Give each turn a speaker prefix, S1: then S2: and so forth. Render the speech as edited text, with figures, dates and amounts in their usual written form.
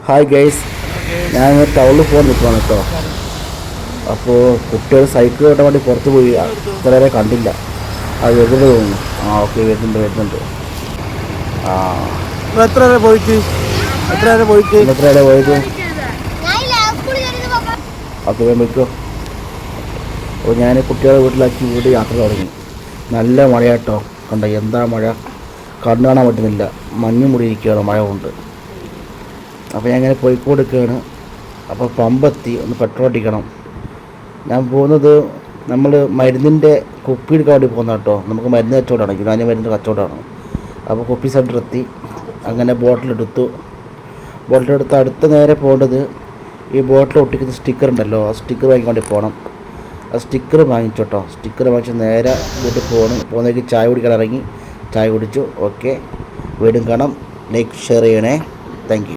S1: Hi guys, ഞാൻ ടൗണിൽ പോകാൻ നിൽക്കുകയാണ് കേട്ടോ. അപ്പോൾ കുട്ടികൾ സൈക്കിൾ ഓട്ടാൻ വേണ്ടി പുറത്ത് പോയി. ഇത്ര നേരം കണ്ടില്ല. അത് വരുന്നത് തോന്നുന്നു. ഓക്കെ, വരുന്നുണ്ട്. ആ
S2: എത്ര വരെ പോയിട്ട്
S1: എത്ര നേരം പോയത്? ഓക്കെ, വേഗം പോയിക്കോ. അപ്പോൾ ഞാൻ കുട്ടികളെ വീട്ടിൽ യാത്ര തുടങ്ങി. നല്ല മഴയാട്ടോ. കണ്ട എന്താ മഴ, കണ്ണു കാണാൻ പറ്റുന്നില്ല. മഞ്ഞ് മൂടിയിരിക്കുകയാണ് മഴ കൊണ്ട്. അപ്പോൾ ഞാൻ ഇങ്ങനെ പോയിക്കൊടുക്കുകയാണ്. അപ്പോൾ പമ്പെത്തി, ഒന്ന് പെട്രോൾ അടിക്കണം. ഞാൻ പോകുന്നത് നമ്മൾ മരുന്നിൻ്റെ കുപ്പി എടുക്കാൻ വേണ്ടി പോകുന്ന കേട്ടോ. നമുക്ക് മരുന്ന് കച്ചവടമാണ്, യുനാനി മരുന്ന് കച്ചവടമാണ്. അപ്പോൾ കുപ്പി സെൻറ്റർ എത്തി. അങ്ങനെ ബോട്ടിലെടുത്ത് അടുത്ത നേരെ പോകേണ്ടത് ഈ ബോട്ടിൽ ഒട്ടിക്കുന്ന സ്റ്റിക്കർ ഉണ്ടല്ലോ, ആ സ്റ്റിക്കർ വാങ്ങിക്കാൻ വേണ്ടി പോകണം. ആ സ്റ്റിക്കർ വാങ്ങിച്ചോട്ടോ. സ്റ്റിക്കർ വാങ്ങിച്ച് നേരെ വീട്ടിൽ പോകുന്നേക്ക് ചായ കുടിക്കാൻ ഇറങ്ങി. ചായ കുടിച്ചു. ഓക്കെ, വീണ്ടും കാണാം. ലൈക്ക് ഷെയർ ചെയ്യണേ. Thank you.